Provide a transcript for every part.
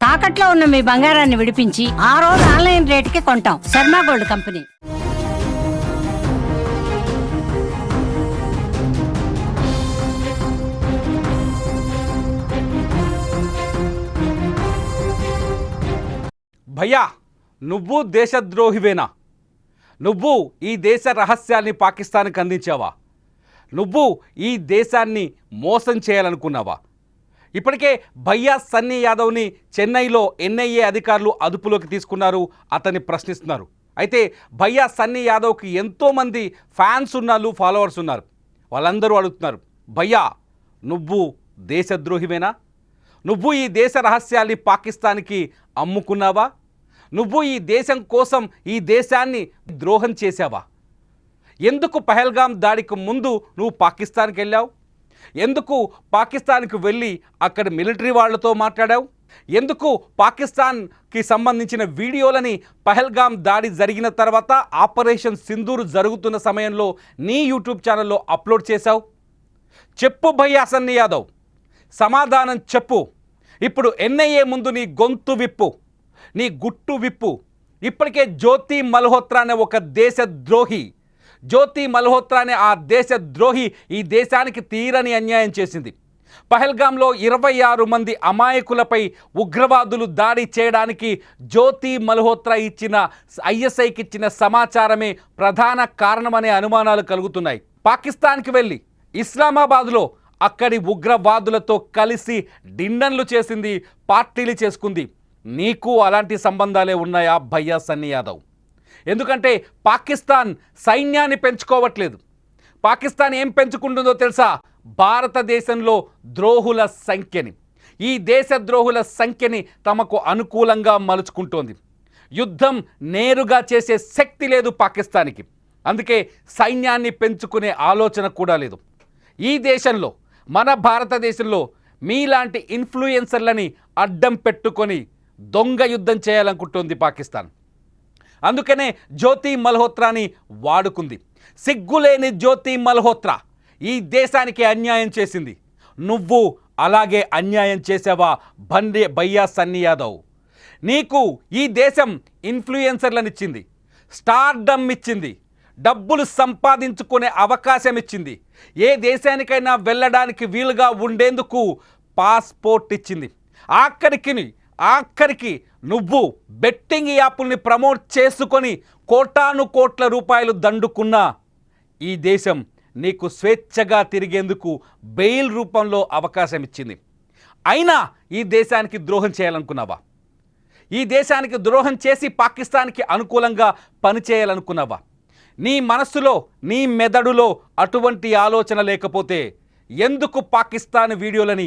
తాకట్లో ఉన్న మీ బంగారాన్ని విడిపించి ఆ రోజు ఆన్లైన్ రేటుకి కొంటాం. Sharma gold company. భయ్యా, నువ్వు దేశద్రోహివేనా? నువ్వు ఈ దేశ రహస్యాల్ని పాకిస్తాన్కి అందించావా? నువ్వు ఈ దేశాన్ని మోసం చేయాలనుకున్నావా? ఇప్పటికే భయ్యా సన్నీ యాదవ్ని చెన్నైలో ఎన్ఐఏ అధికారులు అదుపులోకి తీసుకున్నారు. అతన్ని ప్రశ్నిస్తున్నారు. అయితే భయ్యా సన్నీ యాదవ్కి ఎంతోమంది ఫ్యాన్స్ ఉన్నారు, ఫాలోవర్స్ ఉన్నారు. వాళ్ళందరూ అడుగుతున్నారు, భయ్యా నువ్వు దేశద్రోహివేనా? నువ్వు ఈ దేశ రహస్యాల్ని పాకిస్తాన్కి అమ్ముకున్నావా? నువ్వు ఈ దేశం కోసం ఈ దేశాన్ని ద్రోహం చేశావా? ఎందుకు పహల్గాం దాడికి ముందు నువ్వు పాకిస్తాన్కి వెళ్ళావు? ఎందుకు పాకిస్తాన్కి వెళ్ళి అక్కడ మిలిటరీ వాళ్ళతో మాట్లాడావు? ఎందుకు పాకిస్తాన్కి సంబంధించిన వీడియోలని పహల్గాం దాడి జరిగిన తర్వాత ఆపరేషన్ సింధూర్ జరుగుతున్న సమయంలో నీ యూట్యూబ్ ఛానల్లో అప్లోడ్ చేశావు? చెప్పు భయ్యా సన్నీ యాదవ్, సమాధానం చెప్పు. ఇప్పుడు ఎన్ఐఏ ముందు నీ గొంతు విప్పు, నీ గుట్టు విప్పు. ఇప్పటికే జ్యోతి మల్హోత్రా అనే ఒక దేశద్రోహి, జ్యోతి మల్హోత్రా అనే ఆ దేశద్రోహి ఈ దేశానికి తీరని అన్యాయం చేసింది. పహల్గాంలో 26 మంది అమాయకులపై ఉగ్రవాదులు దాడి చేయడానికి జ్యోతి మల్హోత్రా ఇచ్చిన ఐఎస్ఐకి ఇచ్చిన సమాచారమే ప్రధాన కారణమనే అనుమానాలు కలుగుతున్నాయి. పాకిస్తాన్కి వెళ్ళి ఇస్లామాబాద్లో అక్కడి ఉగ్రవాదులతో కలిసి డిన్నర్లు చేసింది, పార్టీలు చేసుకుంది. నీకు అలాంటి సంబంధాలే ఉన్నాయా భయ్యా సన్నీ యాదవ్? ఎందుకంటే పాకిస్తాన్ సైన్యాన్ని పెంచుకోవట్లేదు. పాకిస్తాన్ ఏం పెంచుకుంటుందో తెలుసా? భారతదేశంలో ద్రోహుల సంఖ్యని, ఈ దేశ ద్రోహుల సంఖ్యని తమకు అనుకూలంగా మలుచుకుంటోంది. యుద్ధం నేరుగా చేసే శక్తి లేదు పాకిస్తాన్కి. అందుకే సైన్యాన్ని పెంచుకునే ఆలోచన కూడా లేదు. ఈ దేశంలో, మన భారతదేశంలో మీలాంటి ఇన్ఫ్లుయెన్సర్లని అడ్డం పెట్టుకొని దొంగ యుద్ధం చేయాలనుకుంటోంది పాకిస్తాన్. అందుకనే జ్యోతి మల్హోత్రాని వాడుకుంది. సిగ్గులేని జ్యోతి మల్హోత్రా ఈ దేశానికి అన్యాయం చేసింది. నువ్వు అలాగే అన్యాయం చేసావా భయ్యా సన్నీ యాదవ్? నీకు ఈ దేశం ఇన్ఫ్లుయెన్సర్లను ఇచ్చింది, స్టార్డమ్ ఇచ్చింది, డబ్బులు సంపాదించుకునే అవకాశం ఇచ్చింది, ఏ దేశానికైనా వెళ్ళడానికి వీలుగా ఉండేందుకు పాస్పోర్ట్ ఇచ్చింది. ఆఖరికి నువ్వు బెట్టింగ్ యాప్ల్ని ప్రమోట్ చేసుకొని కోటాను కోట్ల రూపాయలు దండుకున్నా ఈ దేశం నీకు స్వేచ్ఛగా తిరిగేందుకు బెయిల్ రూపంలో అవకాశం ఇచ్చింది. అయినా ఈ దేశానికి ద్రోహం చేయాలనుకున్నావా? ఈ దేశానికి ద్రోహం చేసి పాకిస్తాన్కి అనుకూలంగా పనిచేయాలనుకున్నావా? నీ మనస్సులో, నీ మెదడులో అటువంటి ఆలోచన లేకపోతే ఎందుకు పాకిస్తాన్ వీడియోలని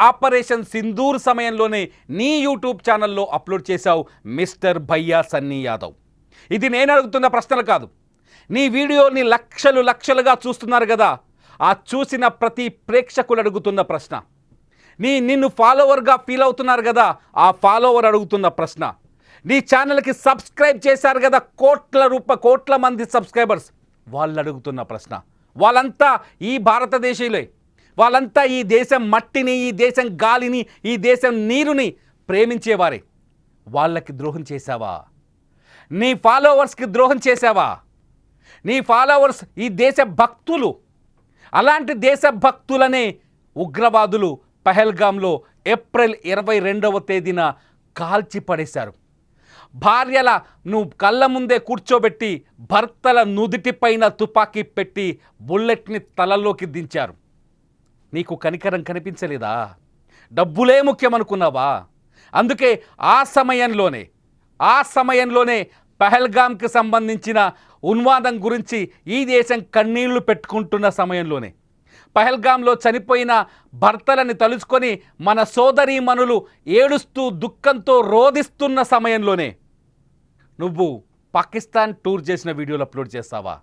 ఆపరేషన్ సింధూర్ సమయంలోనే నీ యూట్యూబ్ ఛానల్లో అప్లోడ్ చేశావు మిస్టర్ భయ్యా సన్నీ యాదవ్? ఇది నేను అడుగుతున్న ప్రశ్నలు కాదు. నీ వీడియోని లక్షలుగా చూస్తున్నారు కదా, ఆ చూసిన ప్రతి ప్రేక్షకులు అడుగుతున్న ప్రశ్న. నిన్ను ఫాలోవర్గా ఫీల్ అవుతున్నారు కదా, ఆ ఫాలోవర్ అడుగుతున్న ప్రశ్న. నీ ఛానల్కి సబ్స్క్రైబ్ చేశారు కదా కోట్ల మంది సబ్స్క్రైబర్స్, వాళ్ళు అడుగుతున్న ప్రశ్న. వాళ్ళంతా ఈ భారతదేశీయులే. వాళ్ళంతా ఈ దేశం మట్టిని, ఈ దేశం గాలిని, ఈ దేశం నీరుని ప్రేమించేవారే. వాళ్ళకి ద్రోహం చేశావా? నీ ఫాలోవర్స్కి ద్రోహం చేశావా? నీ ఫాలోవర్స్ ఈ దేశ భక్తులు. అలాంటి దేశ భక్తులనే ఉగ్రవాదులు పహల్గాంలో ఏప్రిల్ 22వ తేదీన కాల్చి పడేశారు. భార్యల నువ్వు కళ్ళ ముందే కూర్చోబెట్టి భర్తల నుదిటిపైన తుపాకీ పెట్టి బుల్లెట్ని తలలోకి దించారు. నీకు కనికరం కనిపించలేదా? డబ్బులే ముఖ్యమనుకున్నావా? అందుకే ఆ సమయంలోనే పహల్గాంకి సంబంధించిన ఉన్మాదం గురించి ఈ దేశం కన్నీళ్లు పెట్టుకుంటున్న సమయంలోనే, పహల్గాంలో చనిపోయిన భర్తలని తలుచుకొని మన సోదరీమణులు ఏడుస్తూ దుఃఖంతో రోదిస్తున్న సమయంలోనే నువ్వు పాకిస్తాన్ టూర్ చేసిన వీడియోలు అప్లోడ్ చేస్తావా?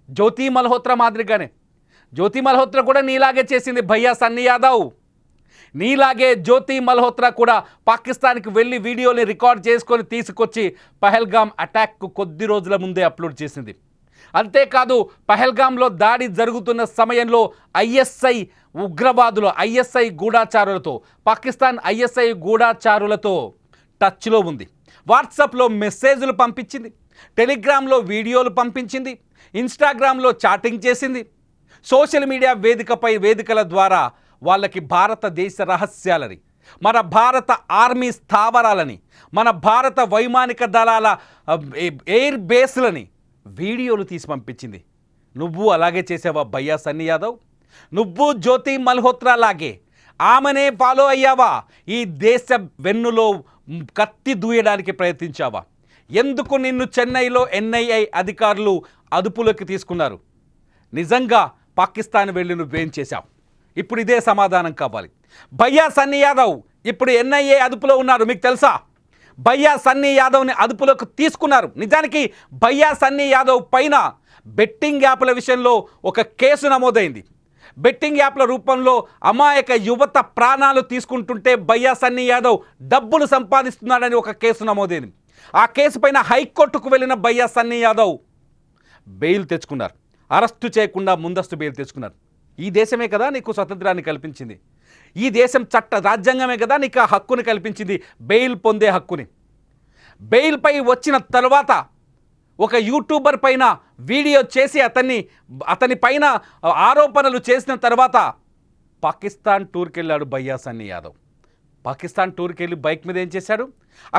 జ్యోతి మల్హోత్రా మాదిరిగానే జ్యోతి మల్హోత్రా కూడా నీలాగే చేసింది భయ్యా సన్నీ యాదవ్. నీలాగే జ్యోతి మల్హోత్రా కూడా పాకిస్తాన్కి వెళ్ళి వీడియోని రికార్డ్ చేసుకొని తీసుకొచ్చి పహల్గాం అటాక్కు కొద్ది రోజుల ముందే అప్లోడ్ చేసింది. అంతేకాదు పహల్గాంలో దాడి జరుగుతున్న సమయంలో ఐఎస్ఐ ఉగ్రవాదులు ఐఎస్ఐ గూఢాచారులతో పాకిస్తాన్ ఐఎస్ఐ గూఢాచారులతో టచ్లో ఉంది. వాట్సాప్లో మెసేజ్లు పంపించింది, టెలిగ్రామ్లో వీడియోలు పంపించింది, ఇన్స్టాగ్రామ్లో చాటింగ్ చేసింది. సోషల్ మీడియా వేదికల ద్వారా వాళ్ళకి భారతదేశ రహస్యాలని, మన భారత ఆర్మీ స్థావరాలని, మన భారత వైమానిక దళాల ఎయిర్ బేస్లని వీడియోలు తీసి పంపించింది. నువ్వు అలాగే చేసావా భయ్యా సన్నీ యాదవ్? నువ్వు జ్యోతి మల్హోత్రా లాగే ఆమెనే ఫాలో అయ్యావా? ఈ దేశ వెన్నులో కత్తి దూయడానికి ప్రయత్నించావా? ఎందుకు నిన్ను చెన్నైలో ఎన్ఐఏ అధికారులు అదుపులోకి తీసుకున్నారు? నిజంగా పాకిస్తాన్ వెళ్ళి నువ్వేం చేశావు? ఇప్పుడు ఇదే సమాధానం కావాలి. భయ్యా సన్నీ యాదవ్ ఇప్పుడు ఎన్ఐఏ అదుపులో ఉన్నారు, మీకు తెలుసా? భయ్యా సన్నీ యాదవ్ని అదుపులోకి తీసుకున్నారు. నిజానికి భయ్యా సన్నీ యాదవ్ పైన బెట్టింగ్ యాప్ల విషయంలో ఒక కేసు నమోదైంది. బెట్టింగ్ యాప్ల రూపంలో అమాయక యువత ప్రాణాలు తీసుకుంటుంటే భయ్యా సన్నీ యాదవ్ డబ్బులు సంపాదిస్తున్నాడని ఒక కేసు నమోదైంది. ఆ కేసు పైన హైకోర్టుకు వెళ్ళిన భయ్యా సన్నీ యాదవ్ బెయిల్ తెచ్చుకున్నారు. అరెస్టు చేయకుండా ముందస్తు బెయిల్ తెచ్చుకున్నారు. ఈ దేశమే కదా నీకు స్వతంత్రాన్ని కల్పించింది. ఈ దేశం రాజ్యాంగమే కదా నీకు ఆ హక్కుని కల్పించింది, బెయిల్ పొందే హక్కుని. బెయిల్పై వచ్చిన తర్వాత ఒక యూట్యూబర్ పైన వీడియో చేసి అతని పైన ఆరోపణలు చేసిన తర్వాత పాకిస్తాన్ టూర్కి వెళ్ళాడు భయ్యా సన్నీ యాదవ్. పాకిస్తాన్ టూర్కి వెళ్ళి బైక్ మీద ఏం చేశాడు?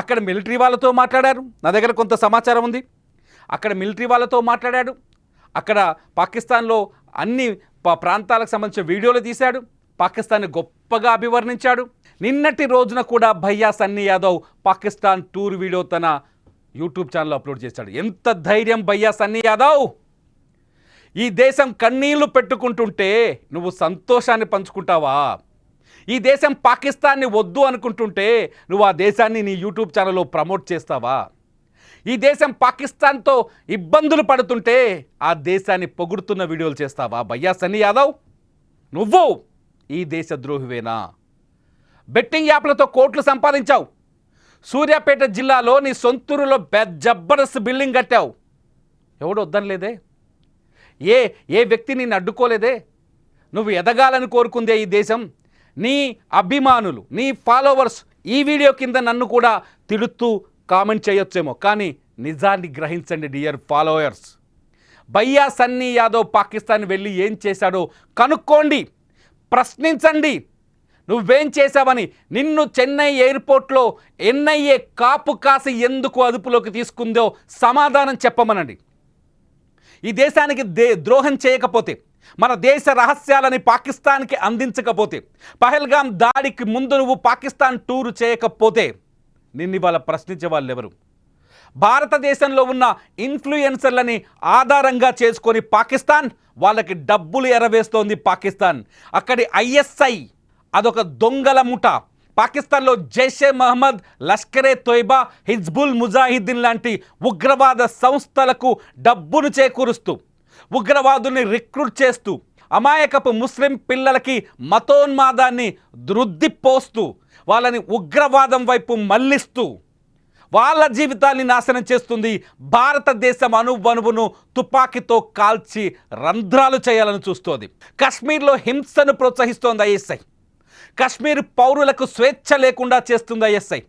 అక్కడ మిలిటరీ వాళ్ళతో మాట్లాడారు. నా దగ్గర కొంత సమాచారం ఉంది. అక్కడ మిలిటరీ వాళ్ళతో మాట్లాడాడు. అక్కడ పాకిస్తాన్లో అన్ని ప్రాంతాలకు సంబంధించిన వీడియోలు తీశాడు. పాకిస్తాన్ని గొప్పగా అభివర్ణించాడు. నిన్నటి రోజున కూడా భయ్యా సన్నీ యాదవ్ పాకిస్తాన్ టూర్ వీడియో తన యూట్యూబ్ ఛానల్లో అప్లోడ్ చేశాడు. ఎంత ధైర్యం భయ్యా సన్నీ యాదవ్! ఈ దేశం కన్నీళ్లు పెట్టుకుంటుంటే నువ్వు సంతోషాన్ని పంచుకుంటావా? ఈ దేశం పాకిస్తాన్ని వద్దు అనుకుంటుంటే నువ్వు ఆ దేశాన్ని నీ యూట్యూబ్ ఛానల్లో ప్రమోట్ చేస్తావా? ఈ దేశం పాకిస్తాన్తో ఇబ్బందులు పడుతుంటే ఆ దేశాన్ని పొగుడుతున్న వీడియోలు చేస్తావా భయ్యా సన్నీ యాదవ్? నువ్వు ఈ దేశ ద్రోహివేనా? బెట్టింగ్ యాప్లతో కోట్లు సంపాదించావు. సూర్యాపేట జిల్లాలో నీ సొంతూరులో జబర్దస్త్ బిల్డింగ్ కట్టావు. ఎవడు వద్దనలేదే? ఏ వ్యక్తి నిన్ను అడ్డుకోలేదే? నువ్వు ఎదగాలని కోరుకుందే ఈ దేశం. నీ అభిమానులు, నీ ఫాలోవర్స్ ఈ వీడియో కింద నన్ను కూడా తిడుతూ కామెంట్ చేయొచ్చేమో, కానీ నిజాన్ని గ్రహించండి డియర్ ఫాలోవర్స్. భయ్యా సన్నీ యాదవ్ పాకిస్తాన్ వెళ్ళి ఏం చేశాడో కనుక్కోండి, ప్రశ్నించండి. నువ్వేం చేశావని నిన్ను చెన్నై ఎయిర్పోర్ట్లో ఎన్ఐఏ కాపు కాసి ఎందుకు అదుపులోకి తీసుకుందో సమాధానం చెప్పమనండి. ఈ దేశానికి ద్రోహం చేయకపోతే, మన దేశ రహస్యాలని పాకిస్తాన్కి అందించకపోతే, పహల్గాం దాడికి ముందు నువ్వు పాకిస్తాన్ టూరు చేయకపోతే నిన్ను ఇవాళ ప్రశ్నించే వాళ్ళు ఎవరు? భారతదేశంలో ఉన్న ఇన్ఫ్లుయెన్సర్లని ఆధారంగా చేసుకొని పాకిస్తాన్ వాళ్ళకి డబ్బులు ఎరవేస్తోంది. పాకిస్తాన్ అక్కడి ఐఎస్ఐ అదొక దొంగల ముఠ. పాకిస్తాన్లో జైషే మహమ్మద్, లష్కరే తోయిబా, హిజ్బుల్ ముజాహిద్దీన్ లాంటి ఉగ్రవాద సంస్థలకు డబ్బును చేకూరుస్తూ, ఉగ్రవాదుల్ని రిక్రూట్ చేస్తూ, అమాయకపు ముస్లిం పిల్లలకి మతోన్మాదాన్ని వృద్ధిపోస్తూ, వాళ్ళని ఉగ్రవాదం వైపు మళ్లిస్తూ వాళ్ళ జీవితాన్ని నాశనం చేస్తుంది. భారతదేశం అణువణువును తుపాకీతో కాల్చి రంధ్రాలు చేయాలని చూస్తోంది. కశ్మీర్లో హింసను ప్రోత్సహిస్తోంది ఐఎస్ఐ. కశ్మీర్ పౌరులకు స్వేచ్ఛ లేకుండా చేస్తుంది ఐఎస్ఐ.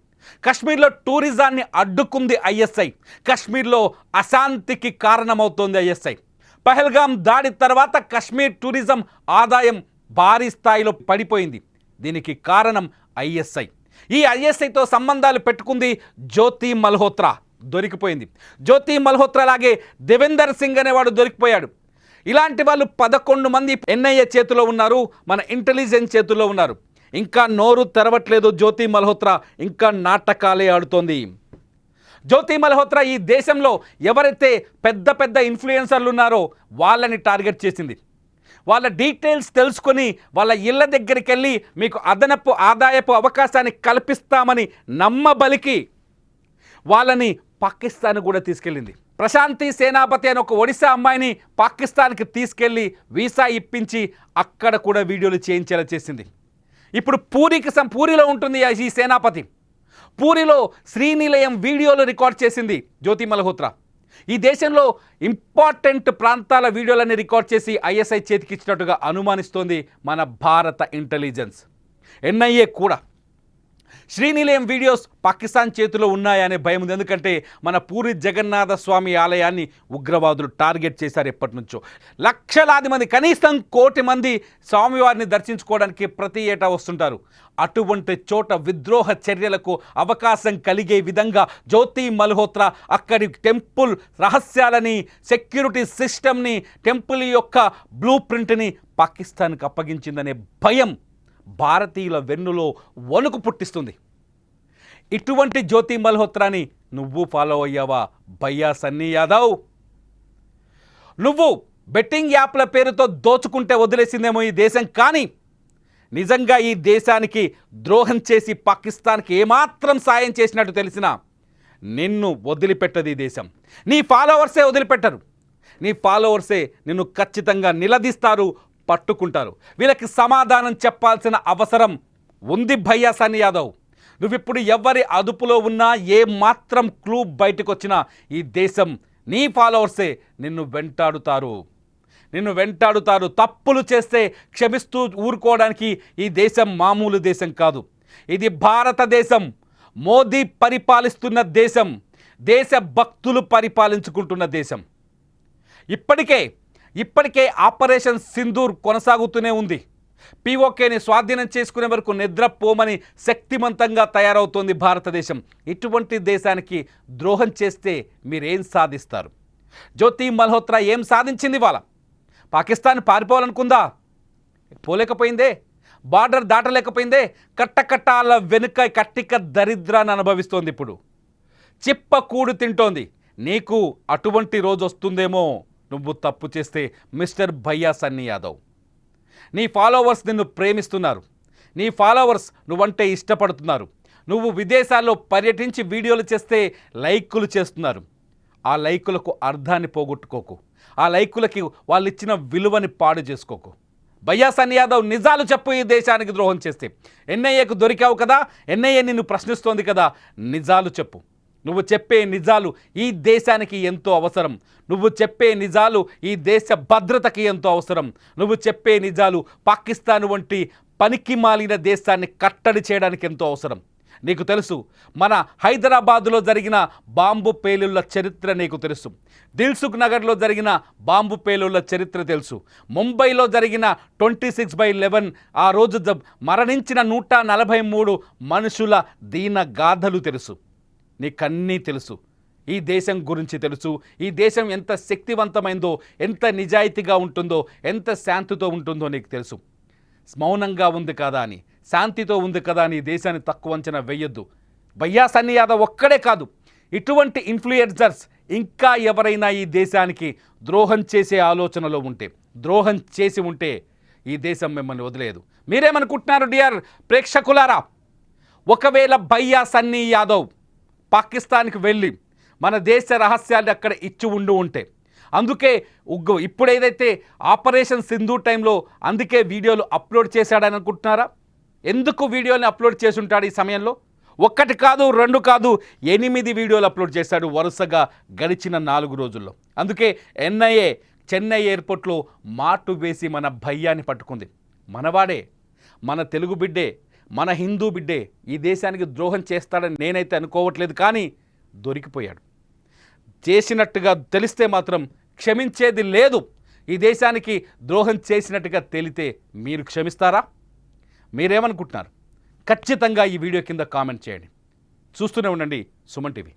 కశ్మీర్లో టూరిజాన్ని అడ్డుకుంది ఐఎస్ఐ. కశ్మీర్లో అశాంతికి కారణమవుతోంది ఐఎస్ఐ. పహల్గాం దాడి తర్వాత కశ్మీర్ టూరిజం ఆదాయం భారీ స్థాయిలో పడిపోయింది. దీనికి కారణం ఐఎస్ఐ. ఈ ఐఎస్ఐతో సంబంధాలు పెట్టుకుంది జ్యోతి మల్హోత్రా, దొరికిపోయింది. జ్యోతి మల్హోత్రా లాగే దేవేందర్ సింగ్ అనేవాడు దొరికిపోయాడు. ఇలాంటి వాళ్ళు 11 మంది ఎన్ఐఏ చేతిలో ఉన్నారు, మన ఇంటెలిజెన్స్ చేతుల్లో ఉన్నారు. ఇంకా నోరు తెరవట్లేదు జ్యోతి మల్హోత్రా, ఇంకా నాటకాలే ఆడుతోంది. జ్యోతి మల్హోత్రా ఈ దేశంలో ఎవరైతే పెద్ద పెద్ద ఇన్ఫ్లుయెన్సర్లు ఉన్నారో వాళ్ళని టార్గెట్ చేసింది. వాళ్ళ డీటెయిల్స్ తెలుసుకొని వాళ్ళ ఇళ్ళ దగ్గరికి వెళ్ళి మీకు అదనపు ఆదాయపు అవకాశాన్ని కల్పిస్తామని నమ్మబలికి వాళ్ళని పాకిస్తాన్ కూడా తీసుకెళ్ళింది. ప్రశాంతి సేనాపతి అని ఒక ఒడిశా అమ్మాయిని పాకిస్తాన్కి తీసుకెళ్ళి వీసా ఇప్పించి అక్కడ కూడా వీడియోలు చేయించేలా చేసింది. ఇప్పుడు పూరిలో ఉంటుంది ఈ సేనాపతి. పూరిలో శ్రీనిలయం వీడియోలు రికార్డ్ చేసింది జ్యోతి మల్హోత్రా. ఈ దేశంలో ఇంపార్టెంట్ ప్రాంతాల వీడియోలన్నీ రికార్డ్ చేసి ఐఎస్ఐ చేతికిచ్చినట్టుగా అనుమానిస్తోంది మన భారత ఇంటెలిజెన్స్. ఎన్ఐఏ కూడా శ్రీనిలయం వీడియోస్ పాకిస్తాన్ చేతిలో ఉన్నాయనే భయం ఉంది. ఎందుకంటే మన పూరి జగన్నాథ స్వామి ఆలయాన్ని ఉగ్రవాదులు టార్గెట్ చేశారు ఎప్పటి నుంచో. లక్షలాది మంది, కనీసం 1 కోటి మంది స్వామివారిని దర్శించుకోవడానికి ప్రతి ఏటా వస్తుంటారు. అటువంటి చోట విద్రోహ చర్యలకు అవకాశం కలిగే విధంగా జ్యోతి మల్హోత్రా అక్కడి టెంపుల్ రహస్యాలని, సెక్యూరిటీ సిస్టమ్ని, టెంపుల్ యొక్క బ్లూ ప్రింట్ని పాకిస్తాన్కి అప్పగించిందనే భయం భారతీయుల వెన్నులో వణుకు పుట్టిస్తుంది. ఇటువంటి జ్యోతి మల్హోత్రాని నువ్వు ఫాలో అయ్యావా భయ్యా సన్నీ యాదవ్? నువ్వు బెట్టింగ్ యాప్ల పేరుతో దోచుకుంటే వదిలేసిందేమో ఈ దేశం, కానీ నిజంగా ఈ దేశానికి ద్రోహం చేసి పాకిస్తాన్కి ఏమాత్రం సాయం చేసినట్టు తెలిసినా నిన్ను వదిలిపెట్టదు ఈ దేశం. నీ ఫాలోవర్సే వదిలిపెట్టరు. నీ ఫాలోవర్సే నిన్ను ఖచ్చితంగా నిలదీస్తారు, పట్టుకుంటారు. వీళ్ళకి సమాధానం చెప్పాల్సిన అవసరం ఉంది భయ్యా సన్నీ యాదవ్. నువ్విప్పుడు ఎవరి అదుపులో ఉన్నా, ఏ మాత్రం క్లూ బయటకు వచ్చినా ఈ దేశం, నీ ఫాలోవర్సే నిన్ను వెంటాడుతారు. తప్పులు చేస్తే క్షమిస్తూ ఊరుకోవడానికి ఈ దేశం మామూలు దేశం కాదు. ఇది భారతదేశం, మోదీ పరిపాలిస్తున్న దేశం, దేశ భక్తులు పరిపాలించుకుంటున్న దేశం. ఇప్పటికే ఆపరేషన్ సింధూర్ కొనసాగుతూనే ఉంది. పీఓకేని స్వాధీనం చేసుకునే వరకు నిద్రపోమని శక్తిమంతంగా తయారవుతోంది భారతదేశం. ఇటువంటి దేశానికి ద్రోహం చేస్తే మీరేం సాధిస్తారు? జ్యోతి మల్హోత్రా ఏం సాధించింది? వాళ్ళ పాకిస్తాన్ పారిపోవాలనుకుందా? పోలేకపోయిందే. బార్డర్ దాటలేకపోయిందే. కట్టకట్టాల వెనుక కట్టిక దరిద్రాన్ని అనుభవిస్తోంది. ఇప్పుడు చిప్పకూడు తింటోంది. నీకు అటువంటి రోజు వస్తుందేమో నువ్వు తప్పు చేస్తే మిస్టర్ భయ్యా సన్నీ యాదవ్. నీ ఫాలోవర్స్ నిన్ను ప్రేమిస్తున్నారు. నీ ఫాలోవర్స్ నువ్వంటే ఇష్టపడుతున్నారు. నువ్వు విదేశాల్లో పర్యటించి వీడియోలు చేస్తే లైకులు చేస్తున్నారు. ఆ లైకులకు అర్థాన్ని పోగొట్టుకోకు. ఆ లైకులకి వాళ్ళు ఇచ్చిన విలువని పాడు చేసుకోకు. భయ్యా సన్నీ యాదవ్, నిజాలు చెప్పు. ఈ దేశానికి ద్రోహం చేస్తే ఎన్ఐఏకు దొరికావు కదా, ఎన్ఐఏ నిన్ను ప్రశ్నిస్తోంది కదా, నిజాలు చెప్పు. నువ్వు చెప్పే నిజాలు ఈ దేశానికి ఎంతో అవసరం. నువ్వు చెప్పే నిజాలు ఈ దేశ భద్రతకి ఎంతో అవసరం. నువ్వు చెప్పే నిజాలు పాకిస్తాన్ వంటి పనికి మాలిన దేశాన్ని కట్టడి చేయడానికి ఎంతో అవసరం. నీకు తెలుసు, మన హైదరాబాదులో జరిగిన బాంబు పేలుళ్ల చరిత్ర నీకు తెలుసు. దిల్సుఖ్ నగర్లో జరిగిన బాంబు పేలుళ్ల చరిత్ర తెలుసు. ముంబైలో జరిగిన 26/11 ఆ రోజు మరణించిన 143 మనుషుల దీన గాథలు తెలుసు. నీకన్నీ తెలుసు. ఈ దేశం గురించి తెలుసు. ఈ దేశం ఎంత శక్తివంతమైందో, ఎంత నిజాయితీగా ఉంటుందో, ఎంత శాంతితో ఉంటుందో నీకు తెలుసు. మౌనంగా ఉంది కదా అని, శాంతితో ఉంది కదా అని ఈ దేశాన్ని తక్కువ అంచనా వేయొద్దు. భయ్యా సన్నీ యాదవ్ ఒక్కడే కాదు, ఇటువంటి ఇన్ఫ్లుయెన్సర్స్ ఇంకా ఎవరైనా ఈ దేశానికి ద్రోహం చేసే ఆలోచనలో ఉంటే, ద్రోహం చేసి ఉంటే ఈ దేశం మిమ్మల్ని వదిలేదు. మీరేమనుకుంటున్నారు డియర్ ప్రేక్షకులారా? ఒకవేళ భయ్యా సన్నీ యాదవ్ పాకిస్తాన్కి వెళ్ళి మన దేశ రహస్యాన్ని అక్కడ ఇచ్చి ఉంటే, అందుకే ఇప్పుడు ఏదైతే ఆపరేషన్ సింధూర్ టైంలో అందుకే వీడియోలు అప్లోడ్ చేశాడని అనుకుంటున్నారా? ఎందుకు వీడియోని అప్లోడ్ చేసి ఉంటాడు ఈ సమయంలో? 1 కాదు, 2 కాదు, 8 వీడియోలు అప్లోడ్ చేశాడు వరుసగా గడిచిన 4 రోజుల్లో. అందుకే ఎన్ఐఏ చెన్నై ఎయిర్పోర్ట్లో మాటు వేసి మన భయ్యాన్ని పట్టుకుంది. మనవాడే, మన తెలుగు బిడ్డే, మన హిందూ బిడ్డే. ఈ దేశానికి ద్రోహం చేస్తాడని నేనైతే అనుకోవట్లేదు, కానీ దొరికిపోయాడు. చేసినట్టుగా తెలిస్తే మాత్రం క్షమించేది లేదు. ఈ దేశానికి ద్రోహం చేసినట్టుగా తెలితే మీరు క్షమిస్తారా? మీరేమనుకుంటున్నారు? ఖచ్చితంగా ఈ వీడియో కింద కామెంట్ చేయండి. చూస్తూనే ఉండండి సుమన్ టీవీ.